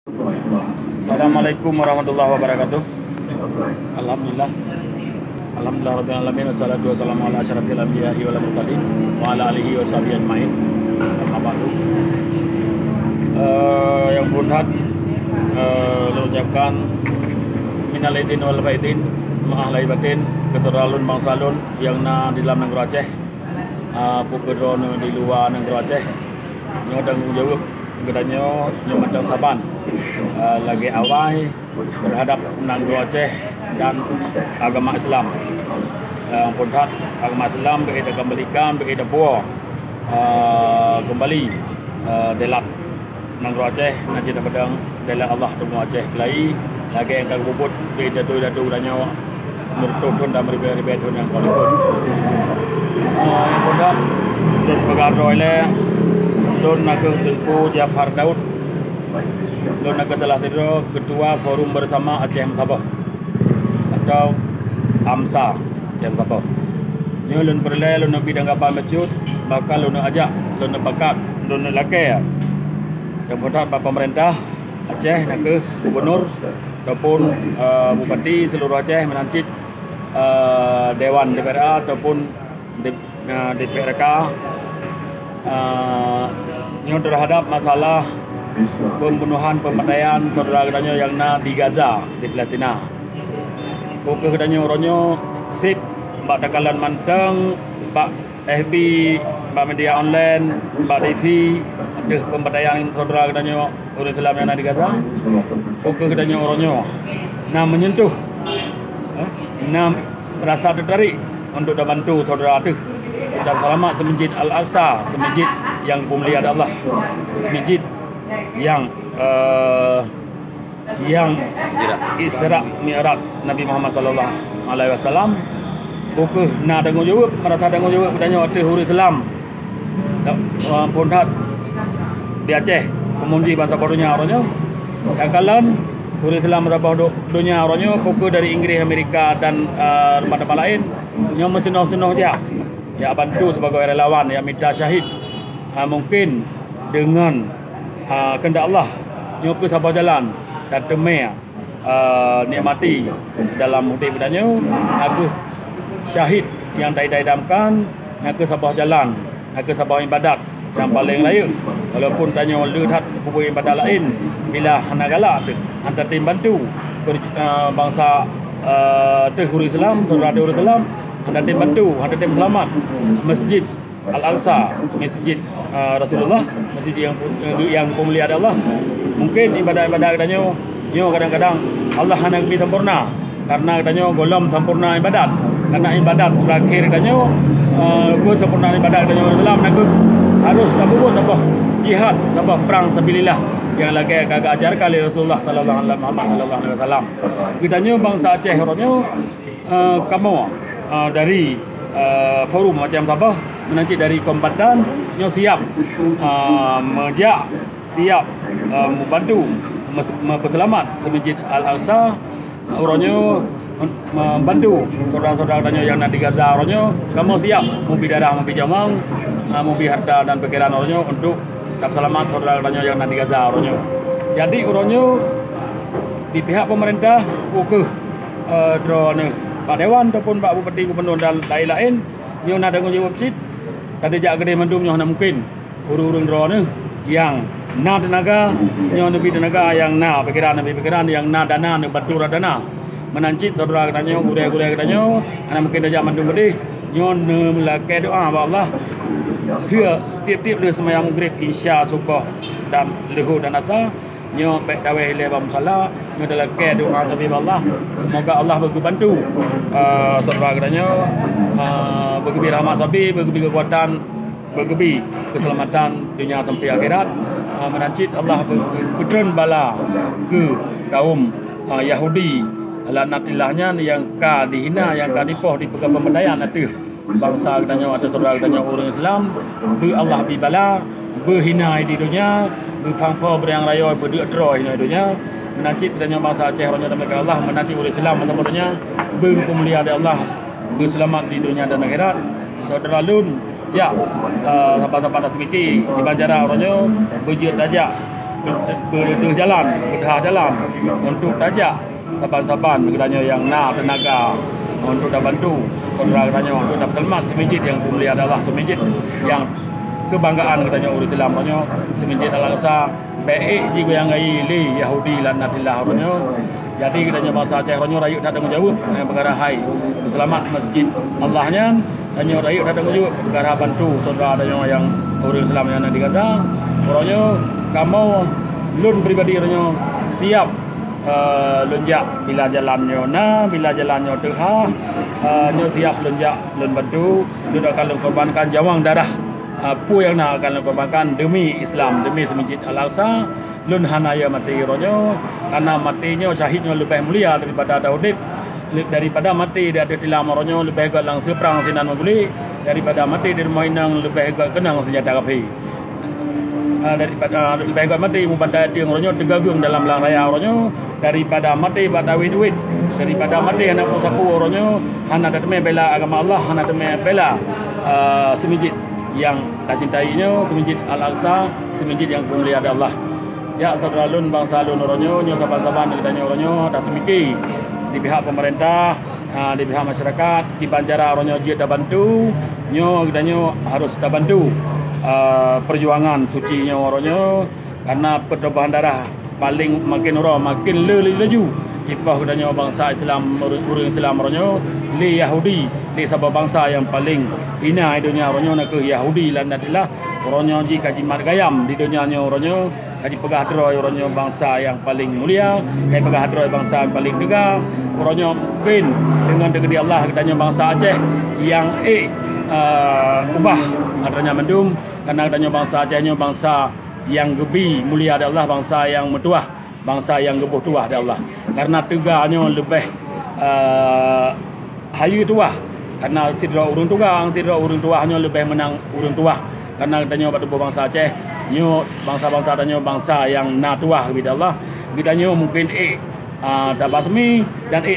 Assalamualaikum warahmatullahi wabarakatuh. Alhamdulillah. Alhamdulillah rabbil alamin wassalatu wassalamu ala asyrafil anbiya'i wal mursalin wa ala alihi washabihi ajmain. Amma ba'du. Yang berhak mengucapkan minal aidin wal faidin, maaf lahir batin, keterlaluan bangsalun yang di dalam negara Aceh, pukul di luar negara Aceh, yang tanggung jawab kedanyo yang macam saban lagi awal terhadap negara Aceh dan agama Islam. Pundhat agama Islam kita kembalikan kita buah kembali delat negara Aceh nanti dapat delat Allah tunggu Aceh kelai lagi yang kau bubut kita datu danyo mertutun dan meribet-ribet yang kau ikut. Yang pundhat dan bergaduh oleh Don Naga Tengku Jafar Daud, Don Naga telah tidur Ketua Forum Bersama Aceh Sabah atau AMSA Aceh Sabah. Nyo lun perle lun bidang kapal mecut, bakal lun ajak, lun bakat, lun lakai. Yang pertama pemerintah Aceh nak ke gubernur ataupun bupati seluruh Aceh menancit Dewan DPRA ataupun DPRK yang terhadap masalah pembunuhan pembantaian saudara kedanyo yang di Gaza di Palestina. Pokok kedanyo ronyo sip mbak takalan manteng, mbak FB, mbak media online, mbak TV ada pembantaian saudara kedanyo orang Islam yang di Gaza. Pokok kedanyo ronyo menyentuh merasa tertarik untuk membantu saudara itu dan selamat semajid Al-Aqsa, semajid yang pemulihan Allah, semajid yang Isra Mi'raj Nabi Muhammad sallallahu alaihi wasallam. Buku tanggung jawab, merasa tanggung jawab katanya waktu huri Islam. Pundhat di Aceh, pemuji bahasa barunya orangnya. Kakalan huri Islam bahasa dunia orangnya, buku dari Inggris, Amerika dan tempat-tempat lain. Yang mesenong-senong dia. Ya bantu sebagai relawan, ya minta syahid. Mungkin dengan kehendak Allah nyoku sabah jalan dan temai nikmati dalam hidup bedanya aku syahid yang diidamkan aku sabah jalan, aku sabah ibadat yang paling layak. Walaupun tanya lihat buku ibadat lain bila hanagala antara tim bantu bangsa Huri Islam, saudara Huri Islam, anda tim bantu, anda tim selamat Masjid Al-Aqsa, Masjid Rasulullah, masjid yang pemulihan Allah. Mungkin ibadah-ibadah katanya kadang-kadang Allah hanya lebih sempurna karena katanya golom sempurna ibadat. Karena ibadat terakhir katanya sempurna ibadat katanya Islam nak harus tabur sabah jihad, sabah perang sabilillah yang lagi kagak ajar kali Rasulullah sallallahu alaihi wasallam. Kitanya bangsa Aceh orangnya kamu dari forum macam Sabah menanti dari kombatan nyo siap siap membantu memperselamat semajid Al-Aqsa. Orangnya membantu saudara-saudara yang di Gaza. Orangnya kamu siap mobil darah, mobil jamang, mobil harta dan pikiran orangnya untuk selamat saudara-saudara yang di Gaza. Orangnya jadi orangnya di pihak pemerintah drone Pak Dewan ataupun Pak Bupati Gubernur dan lain-lain nyo nak tanggung jawab sit tadi jak gede mandum nyo mungkin urung-urung drone yang tenaga nyo lebih tenaga yang pikiran yang dana bantu dana menancit saudara katanya gudai katanya ana mungkin dah mandum gede nyo melakai doa ba Allah dia tiap-tiap dia sembahyang maghrib isya subuh dan zuhur dan asar nyo baik tawai lebam salat nyo dalam ke doa sabi Allah semoga Allah bagi bantu saudara katanya bagi rahmat sabi bagi kekuatan bagi keselamatan dunia sampai akhirat menancit Allah berkenan bala ke kaum Yahudi lanatillahnya yang dihina yang dipoh di pegang pemberdayaan itu bangsa katanya atau saudara katanya orang Islam Allah bibala berhina di dunia berfangfa berang raya berduit droy di dunia menancit katanya bangsa Aceh orangnya tempat Allah menanti orang Islam maksudnya berpemulihan Allah berselamat di dunia dan akhirat. Saudara lun ya sahabat-sahabat aktiviti di Banjarah orangnya berjit aja berdua jalan, berdah jalan untuk tajak saban-saban katanya yang nak tenaga untuk dah bantu saudara katanya untuk dapat selamat semijit yang mulia adalah semijit yang kebanggaan katanya urut Islam katanya semijit Al-Aqsa baik jigo yang ai li Yahudi lan natillah katanya jadi katanya bahasa Aceh katanya rakyat tak tanggung jawab perkara hai selamat masjid Allahnya katanya rakyat tak tanggung jawab perkara bantu saudara katanya yang urut Islam yang nak dikata katanya kamu lun pribadi katanya siap lunjak bila jalannya bila jalannya terha nyo siap lunjak lun bantu lun akan lun korbankan jawang darah apa yang nak akan lun korbankan demi Islam demi semijit Al-Aqsa lun hanaya mati ronyo karena matinya syahidnya lebih mulia daripada Daudid daripada mati di atas tilam ronyo lebih agak lang seperang sinan membeli daripada mati di rumah inang lebih agak kenang senjata api daripada lebih agak mati membantai tiang ronyo tergagung dalam belang raya ronyo daripada mati batawi duit daripada mati anak sapu ronyo hana demi bela agama Allah hana demi bela semijit yang tak cintainya semijit Al-Aqsa semijit yang mulia ada Allah ya saudara lun bangsa lun ronyo nyo saban-saban katanya ronyo dah semiki di pihak pemerintah di pihak masyarakat di Banjara ronyo dia dah bantu nyo katanya harus dah bantu perjuangan suci nya ronyo karena pertumpahan darah paling makin ora makin laju ipah katanya bangsa Islam orang Islam ronyo li Yahudi li sabab bangsa yang paling hina di dunia ronyo nak ke Yahudi lan natillah ronyo ji kaji mat gayam di dunia nya ronyo kaji pegah droi ronyo bangsa yang paling mulia kaji pegah droi bangsa yang paling tegak ronyo mungkin dengan degedi Allah katanya bangsa Aceh yang ubah adanya mendum karena katanya bangsa Aceh nya bangsa yang gebi mulia ada Allah bangsa yang metuah bangsa yang gebuh tuah ada Allah karena teganya lebih hayu tuah karena sidra urun tuahnya lebih menang urun tuah karena katanya pada bangsa Aceh nyo bangsa-bangsa adanya bangsa yang na tuah kepada Allah kitanya mungkin tak basmi dan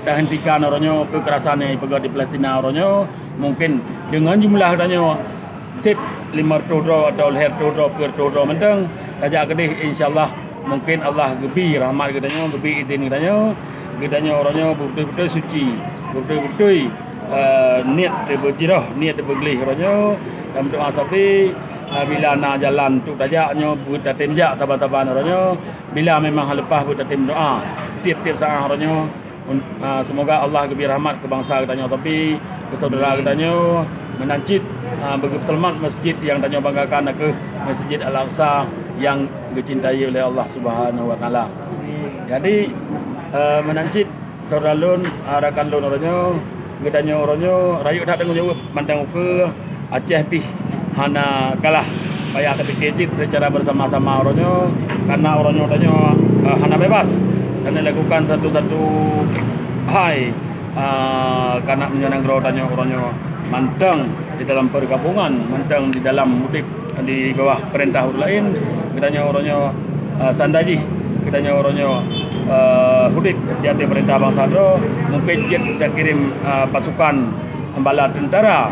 dah hentikan orangnya kekerasan yang pegawai di Palestina orangnya mungkin dengan jumlah katanya sip 5 todro atau leher todro per todro menteng tajak kedih insyaallah mungkin Allah gebi rahmat katanya gebi izin katanya orangnya betul-betul suci betul-betul niat berjirah niat bergelih orangnya dan doa sapi bila nak jalan tu tajaknya buta timjak taban-taban orangnya bila memang lepas buta tim doa tiap-tiap saat orangnya semoga Allah gebi rahmat ke bangsa katanya tapi ke saudara katanya menancit begitu selamat masjid yang tanya banggakan ke Masjid Al-Aqsa yang dicintai oleh Allah Subhanahu wa taala. Jadi menancit saudara lun rakan lun orangnya gedanya orangnya rayu tak tanggung jawab mandang ke Aceh pi hana kalah payah tapi kecil secara bersama-sama orangnya karena orangnya tanya hana bebas dan dilakukan satu-satu hai karena menyenang tanya orangnya mantang di dalam pergabungan mantang di dalam mudik di bawah perintah lain katanya orangnya sandaji katanya orangnya hudip di atas perintah bangsa do mungkin kita kirim pasukan bala tentara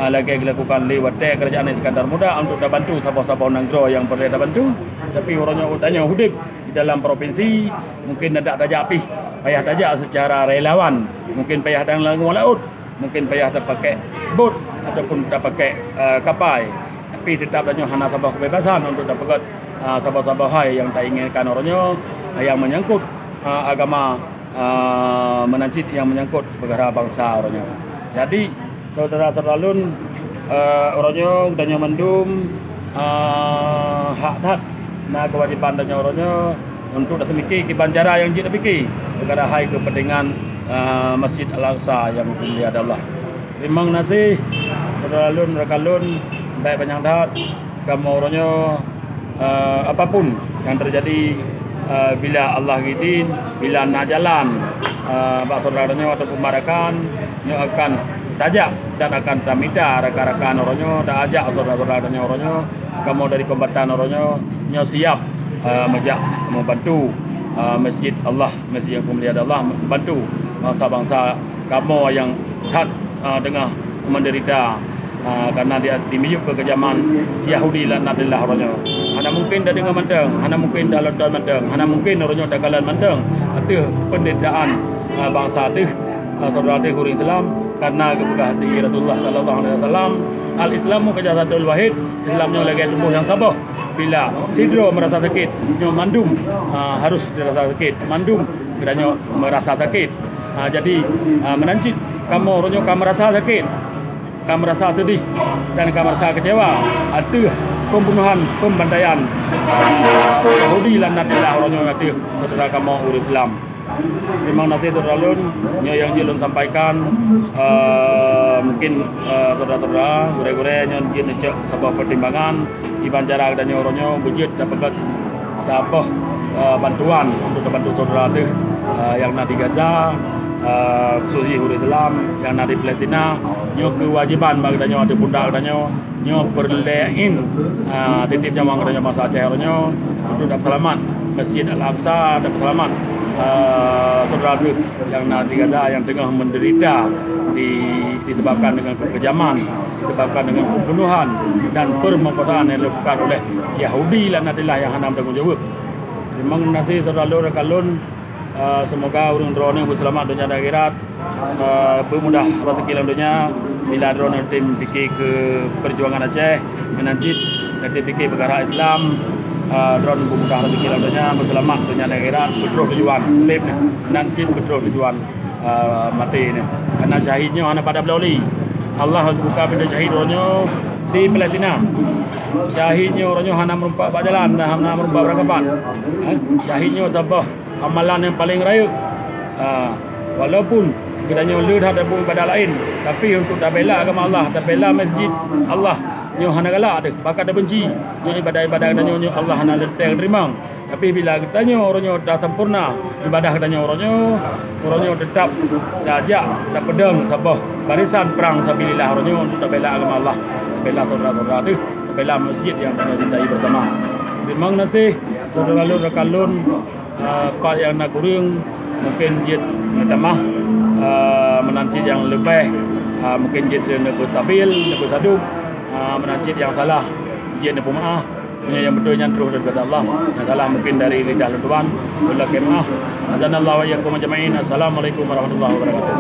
lagi dilakukan lewat kerajaan Iskandar Muda untuk bantu sabau-sabau nanggro yang perlu bantu tapi orangnya utanya hudip di dalam provinsi mungkin tidak tajak api payah tajak secara relawan mungkin payah dan laut mungkin payah tak pakai bot ataupun tak pakai kapal tapi tetap adanya hana sabah kebebasan untuk dapat sabah-sabah hai yang tak inginkan orangnya yang menyangkut agama menancit yang menyangkut perkara bangsa orangnya jadi saudara-saudara lun orangnya dan mendum hak nah kewajiban dan orangnya untuk dah semiki ke Banjara yang kita fikir perkara hai kepentingan Masjid Al-Aqsa yang mulia Allah. Terima kasih saudara lun rakan lun baik banyak dah kamu orangnya apapun yang terjadi bila Allah izin bila nak jalan pak saudaranya atau pembarakan nyo akan tajak dan akan tamita rakan-rakan orangnya dah ajak saudara-saudaranya orangnya kamu dari kombatan orangnya nyo siap membantu masjid Allah masjid yang mulia Allah bantu bangsa-bangsa kamu yang tengah menderita karena dia dimiyuk ke kejaman Yahudi lan natillah orangnya hana mungkin dah dengar manteng, hana mungkin dah lontar manteng, hana mungkin orangnya dah kalan manteng. Itu penderitaan bangsa tu saudara tu orang Islam karena kebuka hati Rasulullah sallallahu alaihi wasallam. Al-Islamu kajasatul wahid, Islamnya lagi tumbuh yang sabar. Bila sidro merasa sakit, nyo mandum harus dirasa sakit. Mandum kiranya merasa sakit. Jadi menancit kamu orangnya kamu merasa sakit, kamu merasa sedih dan kamu merasa kecewa. Ada pembunuhan, pembantaian Yahudi lan nadilah orangnya itu saudara kamu orang Islam. Terima kasih saudara Lun, yang Jilun sampaikan. Mungkin saudara-saudara gure-gure yang Jilun cek sebuah pertimbangan iban cara dan orangnya bujut dapat sebuah bantuan untuk bantu saudara tu yang di Gaza, khususnya orang Islam yang di Palestina. Nyo kewajiban bagi danyo ada pundak danyo nyo perlein titip jamang danyo masa Aceh danyo untuk dapat selamat Masjid Al-Aqsa dapat selamat saudara yang di Gaza yang tengah menderita disebabkan dengan kekejaman, disebabkan dengan pembunuhan dan permokosaan yang dilakukan oleh Yahudi lan nadilah yang hendak bertanggung jawab. Terima kasih saudara Kalun. Semoga urang drone berselamat dunia dan akhirat. Bermudah rezeki dalam dunia bila drone tim fikir ke perjuangan Aceh menanjit dan tim fikir perkara Islam. Drone bermudah rezeki dalam dunia berselamat dunia dan akhirat. Betul tujuan lep ni nanjit betul tujuan mati ni. Karena syahidnya hanya pada Belauli. Allah harus buka pintu syahid orangnya di Palestina. Syahidnya orangnya hanya merumpak jalan dan hanya merumpak berangkapan. Syahidnya sabah amalan yang paling raya. Walaupun kiranya lud ada ibadah lain, tapi untuk tak bela agama Allah, tak bela masjid Allah, nyo hana galak ada, bakal ada benci. Nyo ibadah-ibadah dan nyo Allah hana leteng terima. Tapi bila kita nyo orangnya dah sempurna ibadah dan nyo orangnya tetap jajak, tak pedang sabah barisan perang sabilillah orangnya untuk tak bela agama Allah, tak bela saudara-saudara tu, tak bela masjid yang kita cintai bersama. Terima kasih saudara Lun Rakalun. Part yang nak kurang mungkin dia minta maaf, menancit yang lebih mungkin dia nak stabil, nak bersadu, menancit yang salah dia nak maaf, yang betul yang terus daripada Allah, yang salah mungkin dari lidah Tuhan. Wallahu maaf. Azanallahu wa iyyakum ajma'in. Assalamualaikum warahmatullahi wabarakatuh.